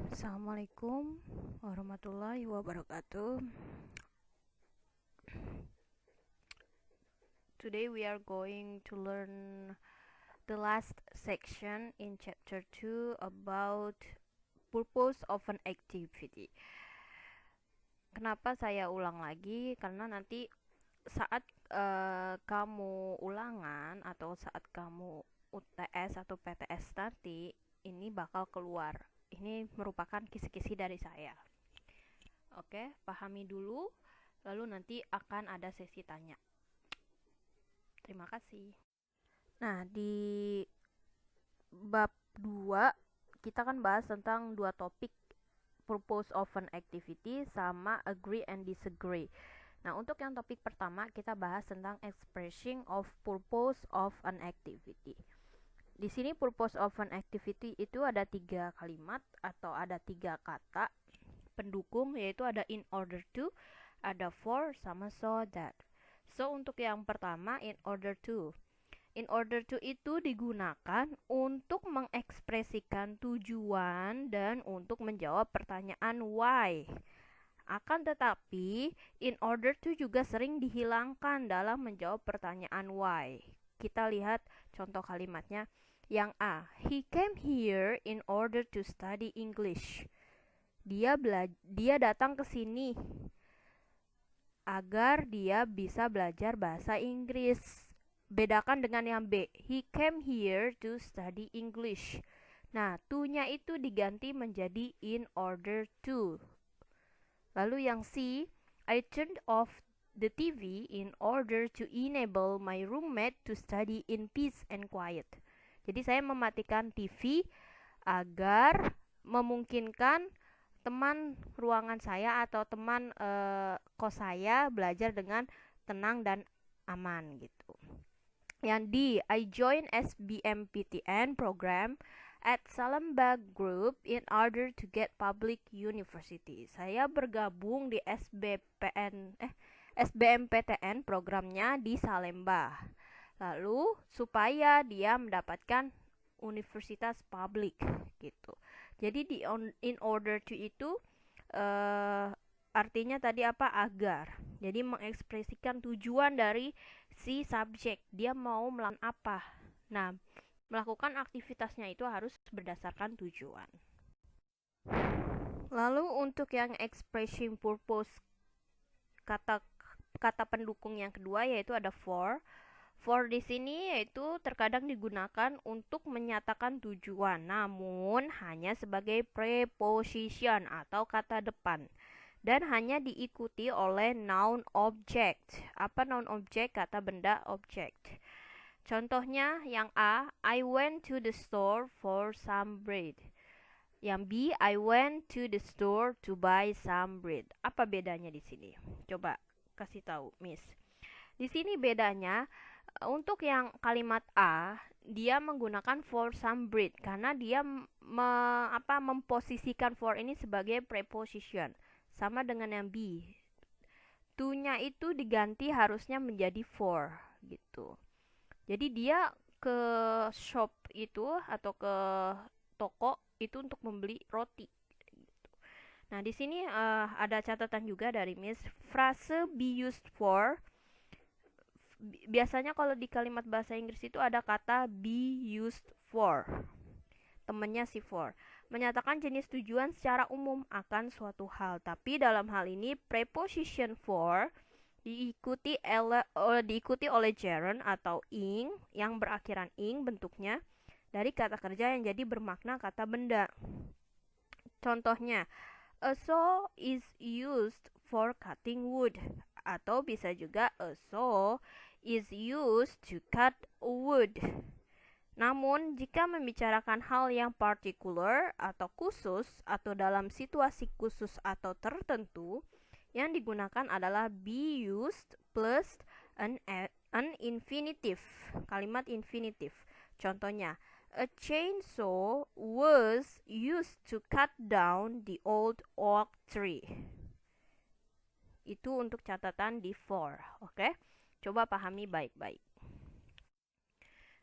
Assalamualaikum warahmatullahi wabarakatuh. Today we are going to learn the last section in chapter 2 about purpose of an activity. Kenapa saya ulang lagi? Karena nanti saat kamu ulangan atau saat kamu UTS atau PTS nanti ini bakal keluar. Ini merupakan kisi-kisi dari saya. Oke, pahami dulu, lalu nanti akan ada sesi tanya. Terima kasih. Nah, di bab 2 kita kan bahas tentang dua topik, purpose of an activity sama agree and disagree. Nah, untuk yang topik pertama kita bahas tentang expressing of purpose of an activity. Di sini purpose of an activity itu ada 3 kalimat atau ada 3 kata pendukung, yaitu ada in order to, ada for, sama so that. So untuk yang pertama in order to. In order to itu digunakan untuk mengekspresikan tujuan dan untuk menjawab pertanyaan why. Akan tetapi in order to juga sering dihilangkan dalam menjawab pertanyaan why. Kita lihat contoh kalimatnya. Yang A, he came here in order to study English. Dia datang ke sini agar dia bisa belajar bahasa Inggris. Bedakan dengan yang B, he came here to study English. Nah, to-nya itu diganti menjadi in order to. Lalu yang C, I turned off the TV in order to enable my roommate to study in peace and quiet. Jadi saya mematikan TV agar memungkinkan teman ruangan saya atau teman kos saya belajar dengan tenang dan aman gitu. Yang D, I join SBMPTN program at Salemba Group in order to get public university. Saya bergabung di SBMPTN programnya di Salemba. Lalu supaya dia mendapatkan universitas publik gitu. Jadi di in order to itu artinya tadi apa? Agar. Jadi mengekspresikan tujuan dari si subjek. Dia mau melakukan apa? Nah, melakukan aktivitasnya itu harus berdasarkan tujuan. Lalu untuk yang expressing purpose, kata pendukung yang kedua yaitu ada for. For di sini yaitu terkadang digunakan untuk menyatakan tujuan, namun hanya sebagai preposition atau kata depan dan hanya diikuti oleh noun object. Apa noun object? Kata benda object. Contohnya yang A, I went to the store for some bread. Yang B, I went to the store to buy some bread. Apa bedanya di sini? Coba kasih tahu, Miss. Di sini bedanya untuk yang kalimat A, dia menggunakan for some breed karena dia memposisikan for ini sebagai preposition. Sama dengan yang B. To-nya itu diganti harusnya menjadi for gitu. Jadi dia ke shop itu atau ke toko itu untuk membeli roti. Nah, di sini ada catatan juga dari Miss. Frase be used for, biasanya kalau di kalimat bahasa Inggris itu ada kata be used for, temennya si for, menyatakan jenis tujuan secara umum akan suatu hal. Tapi dalam hal ini preposition for diikuti oleh gerund atau ing yang berakhiran ing bentuknya dari kata kerja yang jadi bermakna kata benda. Contohnya, a saw is used for cutting wood, atau bisa juga a saw is used to cut wood. Namun, jika membicarakan hal yang particular atau khusus atau dalam situasi khusus atau tertentu, yang digunakan adalah be used plus an infinitive, kalimat infinitive. Contohnya, a chainsaw was used to cut down the old oak tree. Itu untuk catatan di for, oke? Coba pahami baik-baik.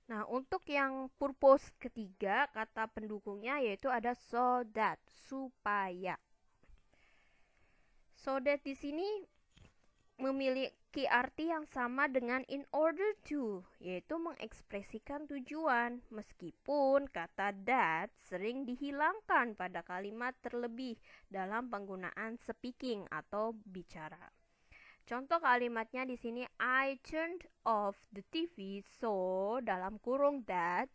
Nah, untuk yang purpose ketiga, kata pendukungnya yaitu ada so that, supaya. So that di sini memiliki arti yang sama dengan in order to, yaitu mengekspresikan tujuan, meskipun kata that sering dihilangkan pada kalimat terlebih dalam penggunaan speaking atau bicara. Contoh kalimatnya di sini, I turned off the TV so dalam kurung that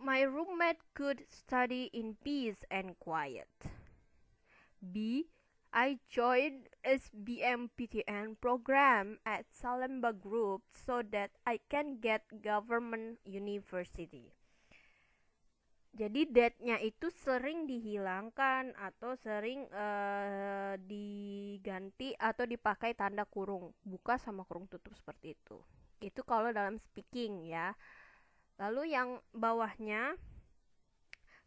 my roommate could study in peace and quiet. B. I joined SBMPTN program at Salemba Group so that I can get government university. Jadi that-nya itu sering dihilangkan atau sering diganti atau dipakai tanda kurung, buka sama kurung tutup seperti itu. Itu kalau dalam speaking ya. Lalu yang bawahnya,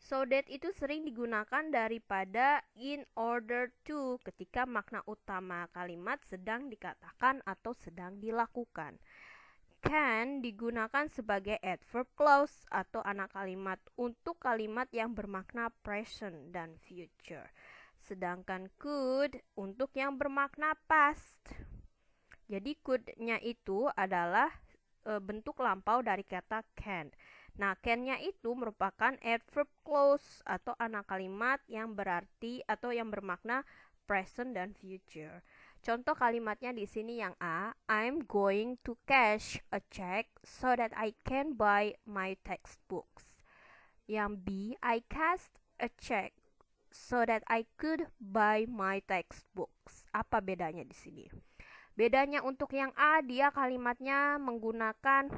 so that itu sering digunakan daripada in order to ketika makna utama kalimat sedang dikatakan atau sedang dilakukan. Can digunakan sebagai adverb clause atau anak kalimat untuk kalimat yang bermakna present dan future. Sedangkan could untuk yang bermakna past. Jadi could-nya itu adalah bentuk lampau dari kata can. Nah, can-nya itu merupakan adverb clause atau anak kalimat yang berarti atau yang bermakna present dan future. Contoh kalimatnya di sini yang A, I'm going to cash a check so that I can buy my textbooks. Yang B, I cashed a check so that I could buy my textbooks. Apa bedanya di sini? Bedanya untuk yang A, dia kalimatnya menggunakan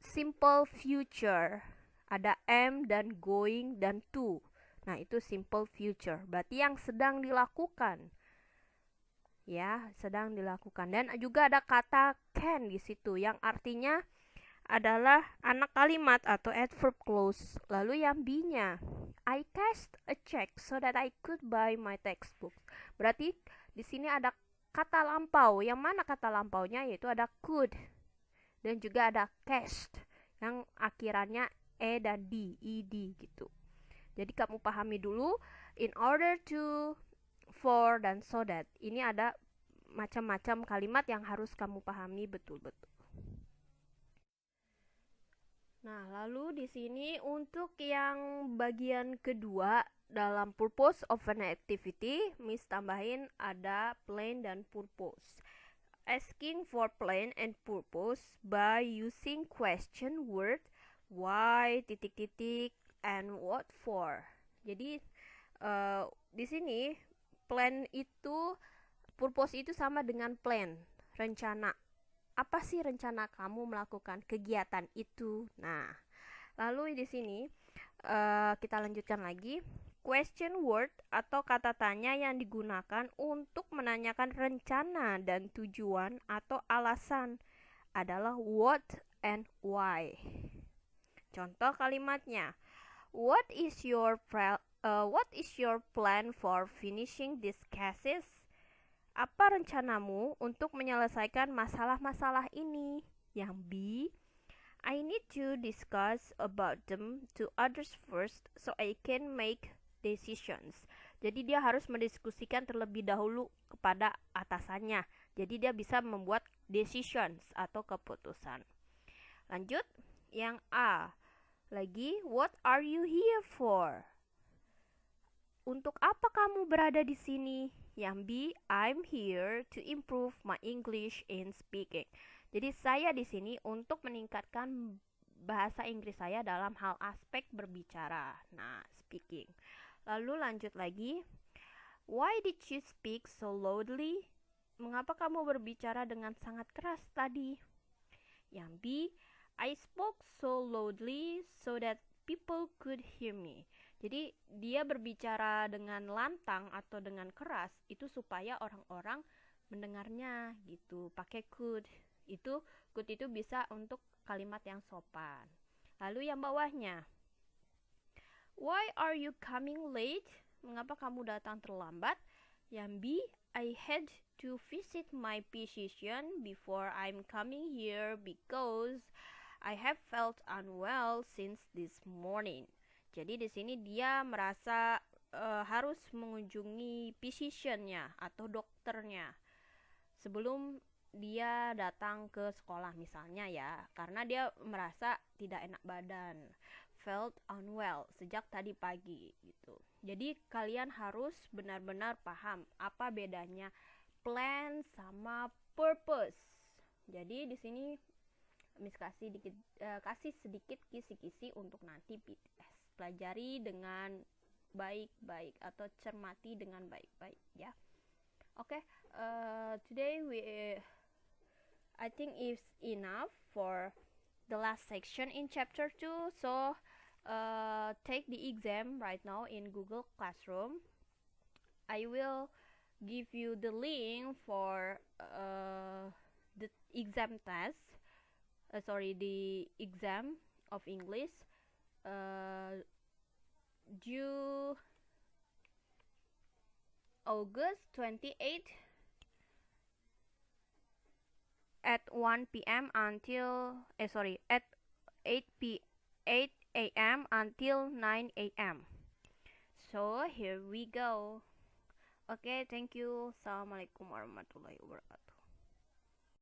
simple future. Ada am dan going dan to. Nah, itu simple future. Berarti yang sedang dilakukan. Ya, sedang dilakukan. Dan juga ada kata can di situ yang artinya adalah anak kalimat atau adverb clause. Lalu yang B-nya, I cashed a check so that I could buy my textbook. Berarti di sini ada kata lampau. Yang mana kata lampaunya? Yaitu ada could dan juga ada cashed yang akhirannya e dan d, ed gitu. Jadi kamu pahami dulu in order to, for, dan so that. Ini ada macam-macam kalimat yang harus kamu pahami betul-betul. Nah, lalu di sini untuk yang bagian kedua dalam purpose of an activity, Miss tambahin ada plan dan purpose. Asking for plan and purpose by using question word why, titik-titik, and what for. Jadi di sini plan itu, purpose itu sama dengan plan, rencana. Apa sih rencana kamu melakukan kegiatan itu? Nah, lalu di sini kita lanjutkan lagi. Question word atau kata tanya yang digunakan untuk menanyakan rencana dan tujuan atau alasan adalah what and why. Contoh kalimatnya, what is your plan for finishing these cases? Apa rencanamu untuk menyelesaikan masalah-masalah ini? Yang B, I need to discuss about them to others first so I can make decisions. Jadi dia harus mendiskusikan terlebih dahulu kepada atasannya. Jadi dia bisa membuat decisions atau keputusan. Lanjut, yang A. Lagi, what are you here for? Untuk apa kamu berada di sini? Yang B, I'm here to improve my English in speaking. Jadi saya di sini untuk meningkatkan bahasa Inggris saya dalam hal aspek berbicara. Nah, speaking. Lalu lanjut lagi. Why did you speak so loudly? Mengapa kamu berbicara dengan sangat keras tadi? Yang B, I spoke so loudly so that people could hear me. Jadi dia berbicara dengan lantang atau dengan keras itu supaya orang-orang mendengarnya gitu. Pakai could. Could itu bisa untuk kalimat yang sopan. Lalu yang bawahnya, why are you coming late? Mengapa kamu datang terlambat? Yang B, I had to visit my physician before I'm coming here because I have felt unwell since this morning. Jadi di sini dia merasa harus mengunjungi physician-nya atau dokternya sebelum dia datang ke sekolah misalnya ya, karena dia merasa tidak enak badan, felt unwell sejak tadi pagi gitu. Jadi kalian harus benar-benar paham apa bedanya plan sama purpose. Jadi di sini Miss kasih sedikit kisi-kisi untuk nanti PTS. Pelajari dengan baik-baik atau cermati dengan baik-baik ya. Okay, today I think it's enough for the last section in chapter 2. So take the exam right now in Google Classroom. I will give you the link for the exam test. The exam of English due August 28th at 1 p.m. until at 8 a.m. until 9 a.m. So here we go. Okay, thank you. Assalamualaikum warahmatullahi wabarakatuh.